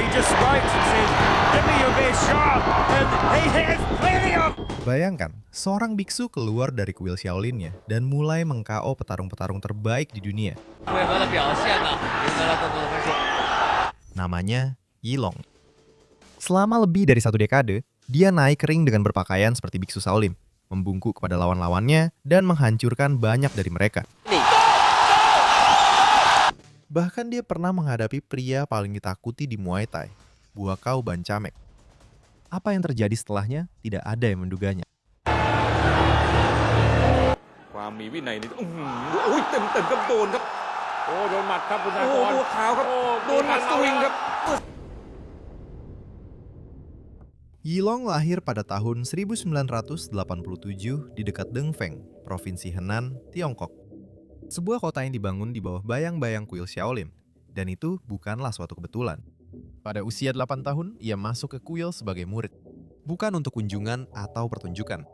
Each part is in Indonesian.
he just strikes and says, "Give me your best shot," and he has plenty of. Bayangkan, seorang biksu keluar dari kuil Shaolin-nya dan mulai meng-KO petarung-petarung terbaik di dunia. Namanya Yilong. Selama lebih dari 1 dekade, dia naik ring dengan berpakaian seperti biksu Shaolin, membungkuk kepada lawan-lawannya dan menghancurkan banyak dari mereka. Bahkan dia pernah menghadapi pria paling ditakuti di Muay Thai, Buakaw Banchamek. Apa yang terjadi setelahnya, tidak ada yang menduganya. ความมีวินัยนี่อุ้ยเต็มครับโดนครับโอ้โดนหมัดครับคุณธนากรบัวขาวครับโดนหมัดสวิงครับ Yilong lahir pada tahun 1987 di dekat Dengfeng, Provinsi Henan, Tiongkok. Sebuah kota yang dibangun di bawah bayang-bayang kuil Shaolin, dan itu bukanlah suatu kebetulan. Pada usia 8 tahun, ia masuk ke kuil sebagai murid, bukan untuk kunjungan atau pertunjukan.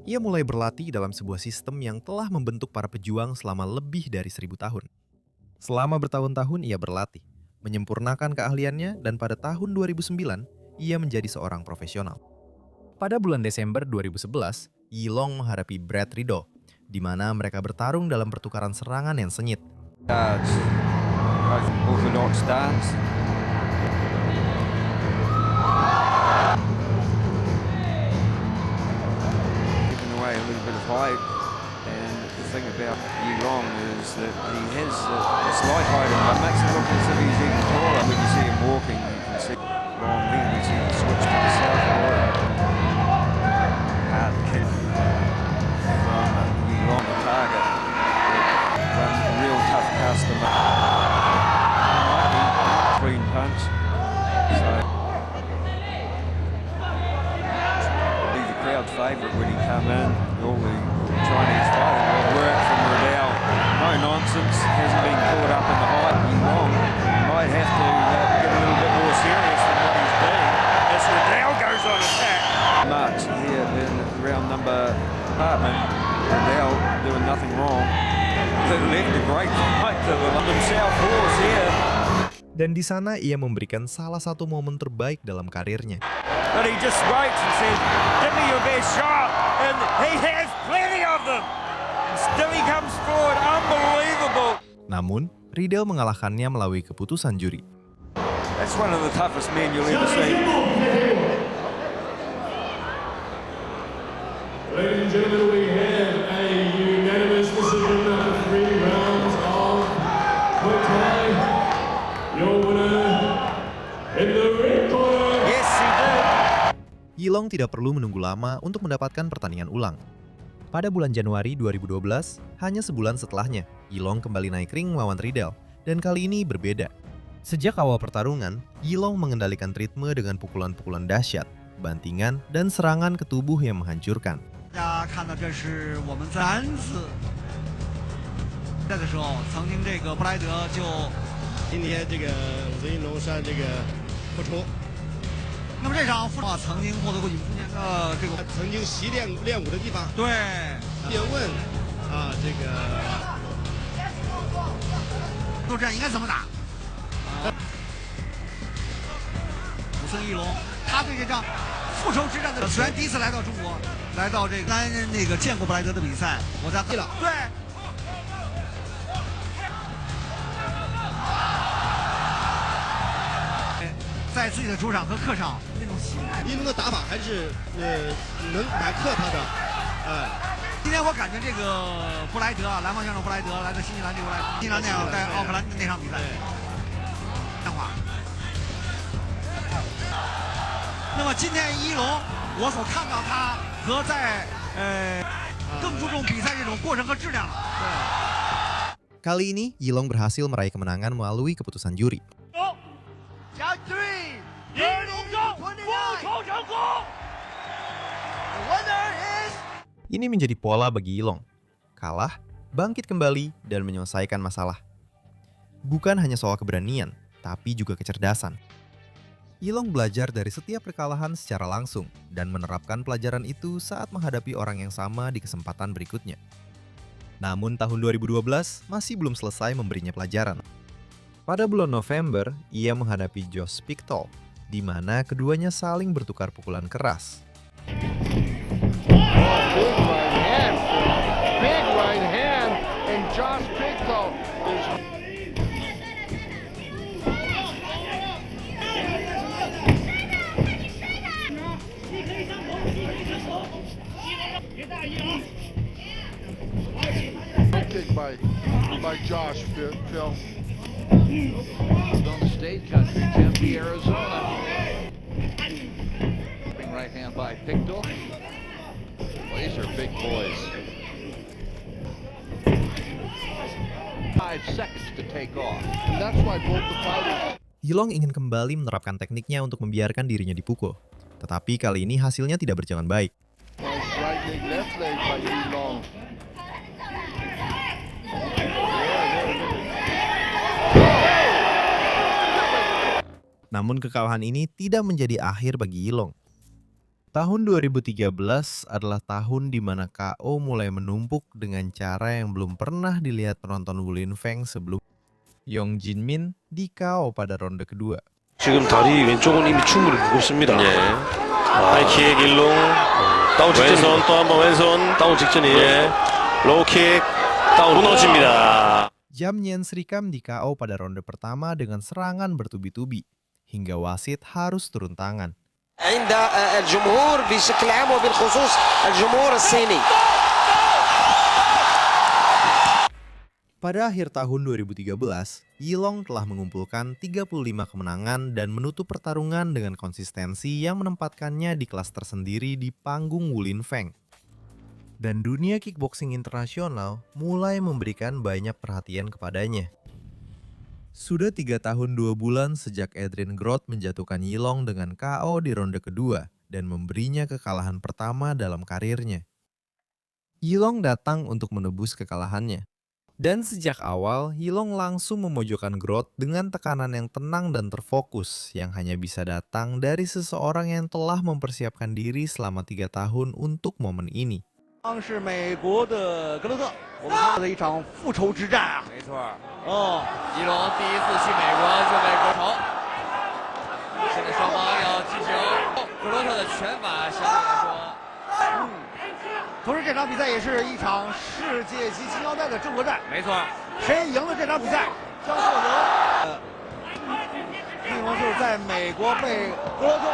Ia mulai berlatih dalam sebuah sistem yang telah membentuk para pejuang selama lebih dari 1000 tahun. Selama bertahun-tahun ia berlatih, menyempurnakan keahliannya, dan pada tahun 2009, ia menjadi seorang profesional. Pada bulan Desember 2011, Yilong menghadapi Brad Riddell, di mana mereka bertarung dalam pertukaran serangan yang sengit. Both orthodox stance. Giving away a little bit of height, and the thing about Yilong is that he has a slight height advantage. Makes it look as if he's even taller. When you see him walking, you can see long legs. He switched to the southpaw. Hard kick from Yilong, the target. One real tough customer. Clean punch. So he's the crowd's favourite when he come in. All the Chinese fighting will work from Riddell. No nonsense. Hasn't been caught up in the hype. Yilong might have to get a little bit more serious than what he's been as Riddell goes on attack. Much here in round number apartment. Riddell doing nothing wrong. They left a great fight to the London South Horse here. Dan di sana ia memberikan salah satu momen terbaik dalam karirnya. But he just strikes and says, "Give me your best shot," and he has plenty of them. Still he comes forward, unbelievable. Namun, Riddell mengalahkannya melalui keputusan juri. That's one of the toughest men you'll ever see. Ladies and gentlemen, we have a unanimous decision after 3 rounds of Muay Thai. Your winner in the red corner. Yes, he did. Yilong tidak perlu menunggu lama untuk mendapatkan pertandingan ulang. Pada bulan Januari 2012, hanya sebulan setelahnya, Yilong kembali naik ring melawan Riddell, dan kali ini berbeda. Sejak awal pertarungan, Yilong mengendalikan ritme dengan pukulan-pukulan dahsyat, bantingan, dan serangan ke tubuh yang menghancurkan. 大家看到这是我们3次在的时候，曾经这个布莱德就今天这个武则英龙上这个复出，那么这场曾经获得过尹福年的这个曾经习练武的地方，对叶问啊，这个作战应该怎么打？武僧一龙，他对这场复仇之战的虽然第一次来到中国，来到这个那个见过布莱德的比赛，我在了对。在自己的主场和客场那种心态，一龙的打法还是能蛮克他的，今天我感觉这个布莱德啊，篮网选手布莱德来自新西兰这个新西兰那样在奥克兰那场比赛变化。那么今天一龙，我所看到他和在更注重比赛这种过程和质量了。Kali ini, Yilong berhasil meraih kemenangan melalui keputusan juri. Ini menjadi pola bagi Yilong. Kalah, bangkit kembali, dan menyelesaikan masalah. Bukan hanya soal keberanian, tapi juga kecerdasan. Yilong belajar dari setiap kekalahan secara langsung dan menerapkan pelajaran itu saat menghadapi orang yang sama di kesempatan berikutnya. Namun tahun 2012 masih belum selesai memberinya pelajaran. Pada bulan November, ia menghadapi Josh Pickthall, di mana keduanya saling bertukar pukulan keras. Big right hand, and Josh Pickthall is... Kick by Josh, Phil. On the state country, Tempe, Arizona. Right hand by Pickthall. Well, these are big boys. 5 seconds to take off. And that's why both the fighters... Yilong ingin kembali menerapkan tekniknya untuk membiarkan dirinya dipukul. Tetapi kali ini hasilnya tidak berjalan baik. Nice right leg, left leg by Yilong. Namun kekalahan ini tidak menjadi akhir bagi Yilong. Tahun 2013 adalah tahun di mana KO mulai menumpuk dengan cara yang belum pernah dilihat penonton Wu Linfeng sebelum. Yong Jinmin di KO pada ronde kedua. 지금 다리 왼쪽은 이미 충분히 무겁습니다. 예. 하이킥 일롱, 다운 직전. 왼손 또 한번 왼손 다운 직전이에요. 예. 로우킥 다운 무너집니다. Jamnyen Srikam di KO pada ronde pertama dengan serangan bertubi-tubi hingga wasit harus turun tangan. عند الجمهور بشكل عام وبالخصوص الجمهور الصيني. Pada akhir tahun 2013, Yilong telah mengumpulkan 35 kemenangan dan menutup pertarungan dengan konsistensi yang menempatkannya di kelas tersendiri di panggung Wu Linfeng. Dan dunia kickboxing internasional mulai memberikan banyak perhatian kepadanya. Sudah 3 tahun 2 bulan sejak Adrian Groth menjatuhkan Yilong dengan KO di ronde kedua dan memberinya kekalahan pertama dalam karirnya. Yilong datang untuk menebus kekalahannya. Dan sejak awal, Yilong langsung memojokkan Groth dengan tekanan yang tenang dan terfokus yang hanya bisa datang dari seseorang yang telah mempersiapkan diri selama 3 tahun untuk momen ini. 是美国的格罗特，我们看到的一场复仇之战啊！没错。哦，一龙第一次去美国就被国仇，现在双方要进行格罗特的拳法相对来说，同时这场比赛也是一场世界级金腰带的争夺战。没错，谁赢了这场比赛，将获得一龙就是在美国被格罗特。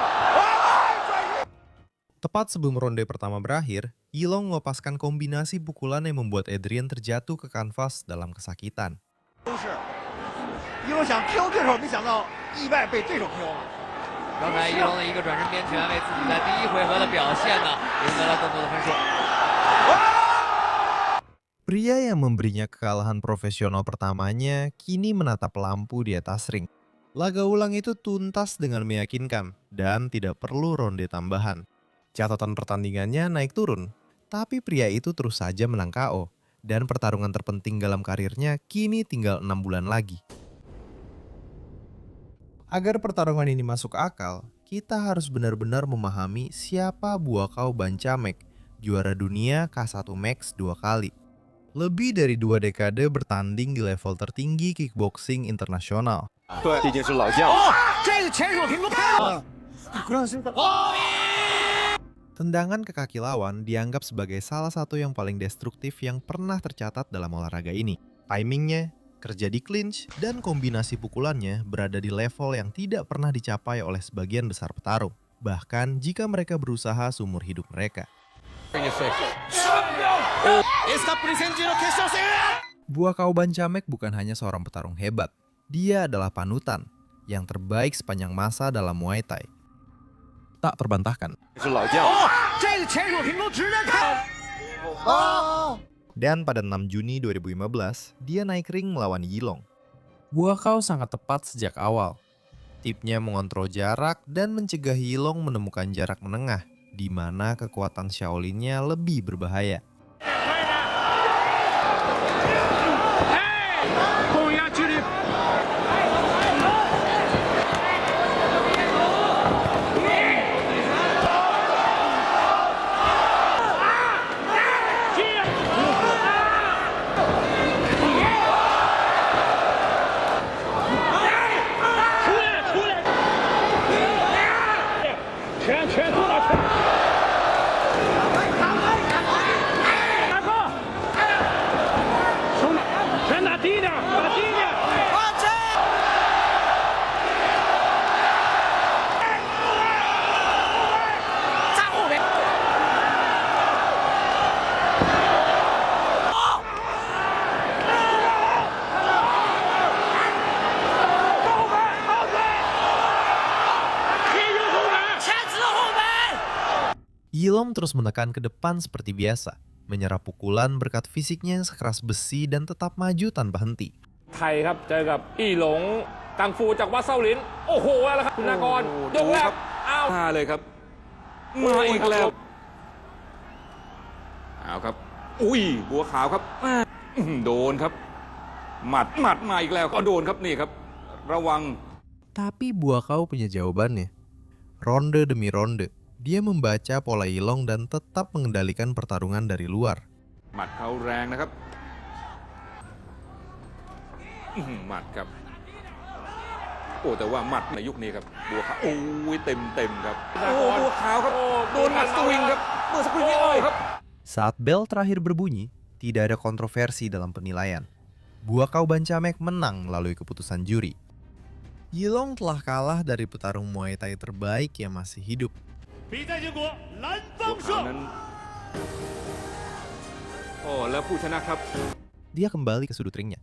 Tepat sebelum ronde pertama berakhir, Yilong melepaskan kombinasi pukulan yang membuat Adrian terjatuh ke kanvas dalam kesakitan. 一龙想 KO 对手，没想到意外被对手 KO 了。刚才一龙的一个转身边拳，为自己在第一回合的表现呢赢得了更多的分数。Pria yang memberinya kekalahan profesional pertamanya kini menatap lampu di atas ring. Laga ulang itu tuntas dengan meyakinkan dan tidak perlu ronde tambahan. Catatan pertandingannya naik turun, tapi pria itu terus saja menang KO, dan pertarungan terpenting dalam karirnya kini tinggal 6 bulan lagi. Agar pertarungan ini masuk akal, kita harus benar-benar memahami siapa Buakaw Banchamek, juara dunia K1 Max 2 kali. Lebih dari 2 dekade bertanding di level tertinggi kickboxing internasional. Tendangan ke kaki lawan dianggap sebagai salah satu yang paling destruktif yang pernah tercatat dalam olahraga ini. Timingnya, kerja di clinch, dan kombinasi pukulannya berada di level yang tidak pernah dicapai oleh sebagian besar petarung. Bahkan jika mereka berusaha seumur hidup mereka. Buakaw Banchamek bukan hanya seorang petarung hebat. Dia adalah panutan yang terbaik sepanjang masa dalam Muay Thai. Tak terbantahkan. Dan pada 6 Juni 2015, dia naik ring melawan Yilong. Buakaw sangat tepat sejak awal. Tipnya mengontrol jarak dan mencegah Yilong menemukan jarak menengah, di mana kekuatan Shaolin-nya lebih berbahaya. Yilong terus menekan ke depan seperti biasa, menyerap pukulan berkat fisiknya yang sekeras besi dan tetap maju tanpa henti. ไทยครับเจอกับอี้หลงกังฟูจากวัดเซาหลินโอ้โหแล้วครับคุณนากรยกแรกอ้าวมาเลยครับมาอีกแล้วเอาครับอุ้ยบัวขาวครับโดนครับหมัดมาอีกแล้วก็โดนครับนี่ครับระวัง Tapi Buakaw punya jawabannya. Ronde demi ronde, dia membaca pola Yilong dan tetap mengendalikan pertarungan dari luar. หมัดเขาแรงนะครับหมัดครับโอ้แต่ว่าหมัดในยุคนี้ครับบัวขาวโอ้ยเต็มครับโอ้บัวขาวครับโดนหมัดสวิงครับเมื่อสักครู่นี้ครับ Saat bel terakhir berbunyi, tidak ada kontroversi dalam penilaian. Buakaw Banchamek menang melalui keputusan juri. Yilong telah kalah dari petarung Muay Thai terbaik yang masih hidup. Dia kembali ke sudut ringnya.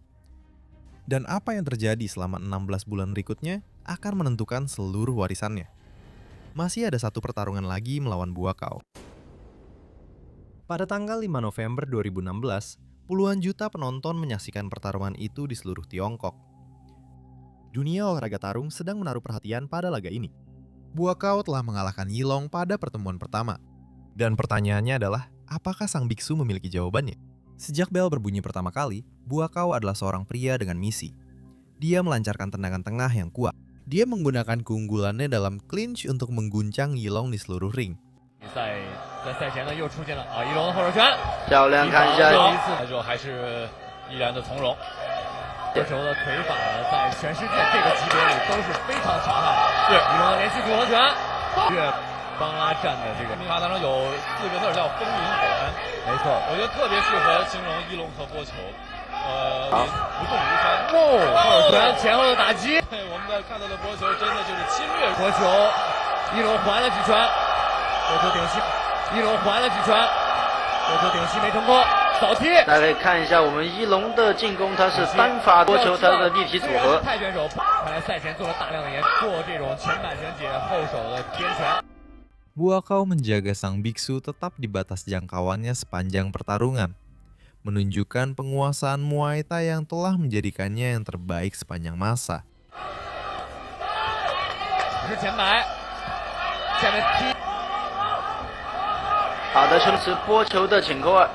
Dan apa yang terjadi selama 16 bulan berikutnya akan menentukan seluruh warisannya. Masih ada satu pertarungan lagi melawan Buakaw. Pada tanggal 5 November 2016, puluhan juta penonton menyaksikan pertarungan itu di seluruh Tiongkok. Dunia olahraga tarung sedang menaruh perhatian pada laga ini. Buakaw telah mengalahkan Yilong pada pertemuan pertama. Dan pertanyaannya adalah, apakah sang biksu memiliki jawabannya? Sejak bel berbunyi pertama kali, Buakaw adalah seorang pria dengan misi. Dia melancarkan tendangan tengah yang kuat. Dia menggunakan keunggulannya dalam clinch untuk mengguncang Yilong di seluruh ring. 在赛前呢又出现了一龙的后手拳，漂亮，看一下，第一次就还是依然的从容。这时候的腿法呢，在全世界这个级别里都是非常强悍。是一龙的连续组合拳，越邦拉站的这个密码当中有4个字叫风云火，没错，我觉得特别适合形容一龙和波球。不动如山，后手拳前后的打击，我们看到的波球真的就是侵略波球，一龙还了几拳，波球顶膝。一龙还了几拳，波球顶膝没成功，扫踢。大家可以看一下我们一龙的进攻，它是单发波球，它的立体组合。泰拳手看来赛前做了大量的研究，做这种前板旋解后手的颠拳。Buakaw menjaga sang biksu tetap di batas jangkauannya sepanjang pertarungan, menunjukkan penguasaan Muay Thai yang telah menjadikannya yang terbaik sepanjang masa. 是前摆，下面踢。好的，是波球的请扣二。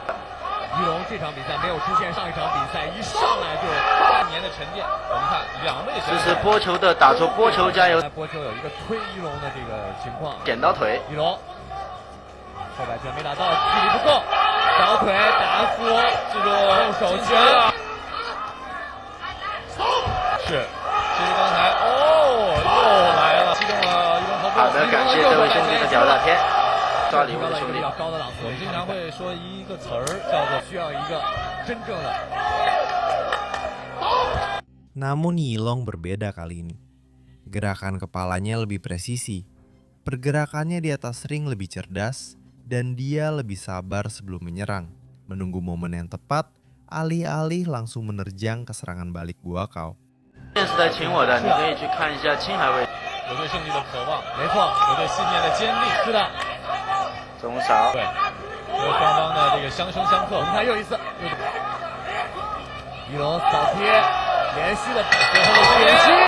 一龙这场比赛没有出现上一场比赛一上来就半年的沉淀。我们看2位选手，这是波球的打出波球加油。波球有一个推一龙的这个情况。剪刀腿。一龙后摆拳没打到，距离不够，倒腿打出这种后手拳。是，这是刚才又来了，击中了一龙头部。好的，感谢这位兄弟的屌大天。抓礼物的兄弟，我们经常会说一个词儿，叫做需要一个真正的。Namun Yilong berbeda kali ini. Gerakan kepalanya lebih presisi, pergerakannya di atas ring lebih cerdas, dan dia lebih sabar sebelum menyerang, menunggu momen yang tepat, alih-alih langsung menerjang ke serangan balik Buakaw. 现在是在请我的，你可以去看一下青海卫。有对胜利的渴望，没错，有对信念的坚定，是的。 中勺，对，和双方的这个相生相克。我们看又一次，一龙扫踢，连续的最后的连击。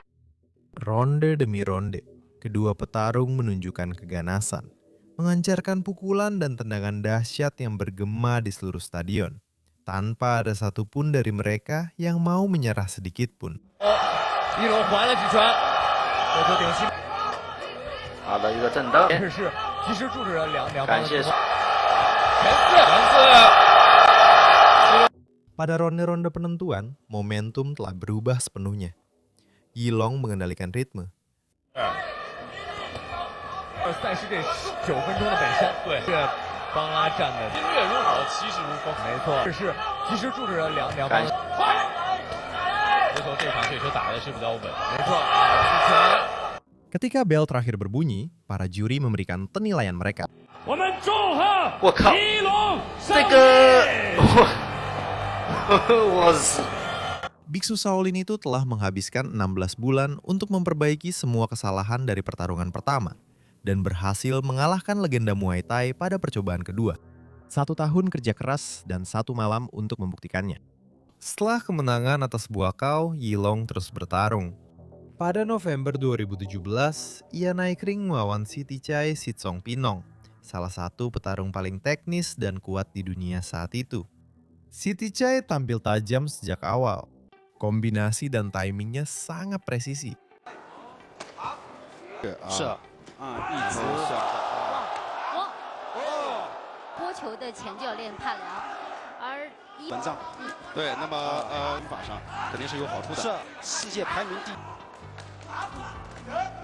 Ronde demi ronde, kedua petarung menunjukkan keganasan, mengancarkan pukulan dan tendangan dahsyat yang bergema di seluruh stadion, tanpa ada satupun dari mereka yang mau menyerah sedikit pun. 一龙还了几拳，波球顶膝。好的一个正蹬。是。 及时阻止了两方感谢。Pada ronde-ronde penentuan, momentum telah berubah sepenuhnya. Yilong mengendalikan ritme. 了赛事这9分钟的本身。对，这邦拉站的音乐如好，气势如风。没错，这是及时注视着两方的。足球这场对手打的是比较稳。没错，之前。Ketika bel terakhir berbunyi, para juri memberikan penilaian mereka. 我靠，这个我 Biksu Shaolin itu telah menghabiskan 16 bulan untuk memperbaiki semua kesalahan dari pertarungan pertama dan berhasil mengalahkan legenda Muay Thai pada percobaan kedua. 1 tahun kerja keras dan 1 malam untuk membuktikannya. Setelah kemenangan atas Buakaw, Yilong terus bertarung. Pada November 2017, ia naik ring melawan Sithichai Sitsongpinong, salah satu petarung paling teknis dan kuat di dunia saat itu. Sithichai tampil tajam sejak awal. Kombinasi dan timingnya sangat presisi. 播球的前教练帕良，而文章，对，那么法上肯定是有好处的。是世界排名第，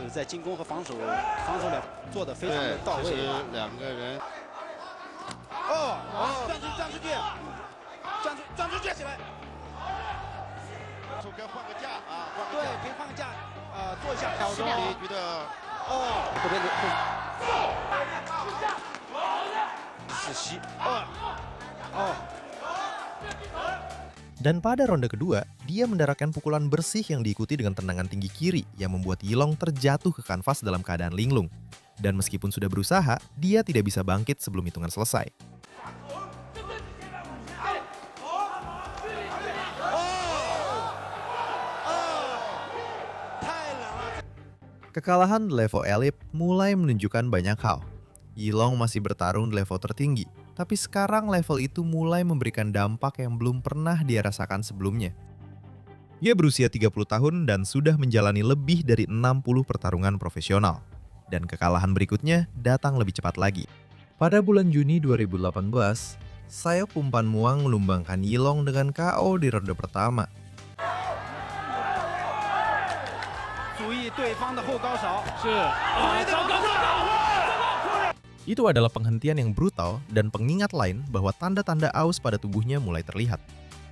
在进攻和防守两做得非常的到位。其实两个人，站出站起来，该换个架啊，对，可以换个架做一下挑中，你觉得这边是西Dan pada ronde kedua, dia mendaratkan pukulan bersih yang diikuti dengan tendangan tinggi kiri yang membuat Yilong terjatuh ke kanvas dalam keadaan linglung. Dan meskipun sudah berusaha, dia tidak bisa bangkit sebelum hitungan selesai. Kekalahan di level elit mulai menunjukkan banyak hal. Yilong masih bertarung di level tertinggi, tapi sekarang level itu mulai memberikan dampak yang belum pernah dia rasakan sebelumnya. Dia berusia 30 tahun dan sudah menjalani lebih dari 60 pertarungan profesional. Dan kekalahan berikutnya datang lebih cepat lagi. Pada bulan Juni 2018, Sayok Umpan Muang melumbangkan Yilong dengan KO di ronde pertama. Itu adalah penghentian yang brutal dan pengingat lain bahwa tanda-tanda aus pada tubuhnya mulai terlihat.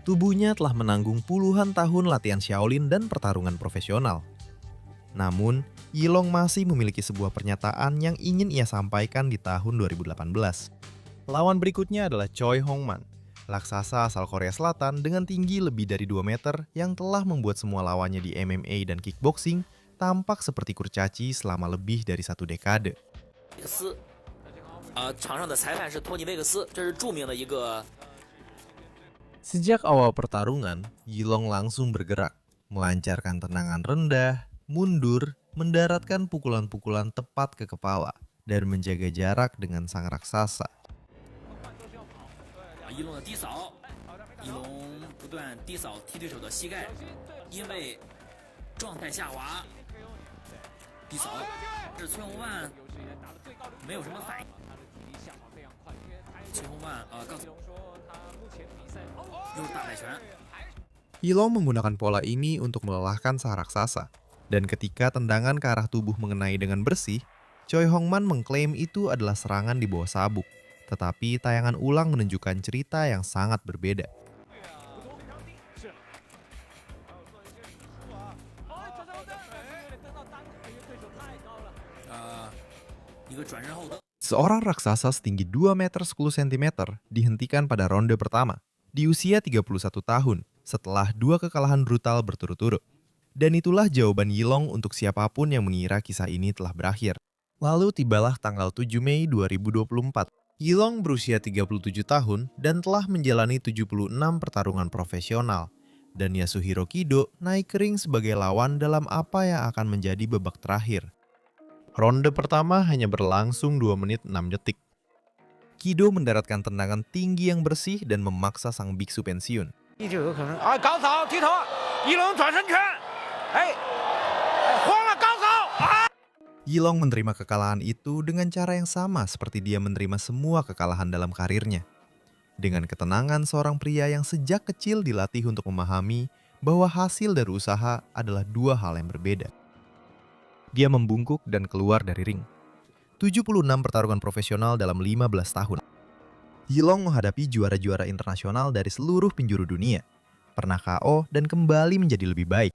Tubuhnya telah menanggung puluhan tahun latihan Shaolin dan pertarungan profesional. Namun, Yilong masih memiliki sebuah pernyataan yang ingin ia sampaikan di tahun 2018. Lawan berikutnya adalah Choi Hongman, raksasa asal Korea Selatan dengan tinggi lebih dari 2 meter yang telah membuat semua lawannya di MMA dan kickboxing tampak seperti kurcaci selama lebih dari 1 dekade. Sejak awal pertarungan, Yilong langsung bergerak, melancarkan tendangan rendah, mundur, mendaratkan pukulan-pukulan tepat ke kepala, dan menjaga jarak dengan sang raksasa. Yilong menggunakan pola ini untuk melelahkan sang raksasa. Dan ketika tendangan ke arah tubuh mengenai dengan bersih, Choi Hongman mengklaim itu adalah serangan di bawah sabuk. Tetapi tayangan ulang menunjukkan cerita yang sangat berbeda. Seorang raksasa setinggi 2 meter 10 cm dihentikan pada ronde pertama di usia 31 tahun setelah 2 kekalahan brutal berturut-turut. Dan itulah jawaban Yilong untuk siapapun yang mengira kisah ini telah berakhir. Lalu tibalah tanggal 7 Mei 2024. Yilong berusia 37 tahun dan telah menjalani 76 pertarungan profesional. Dan Yasuhiro Kido naik ke ring sebagai lawan dalam apa yang akan menjadi babak terakhir. Ronde pertama hanya berlangsung 2 menit 6 detik. Kido mendaratkan tendangan tinggi yang bersih dan memaksa sang biksu pensiun. Yilong menerima kekalahan itu dengan cara yang sama seperti dia menerima semua kekalahan dalam karirnya. Dengan ketenangan seorang pria yang sejak kecil dilatih untuk memahami bahwa hasil dari usaha adalah 2 hal yang berbeda. Dia membungkuk dan keluar dari ring. 76 pertarungan profesional dalam 15 tahun. Yilong menghadapi juara-juara internasional dari seluruh penjuru dunia, pernah KO dan kembali menjadi lebih baik.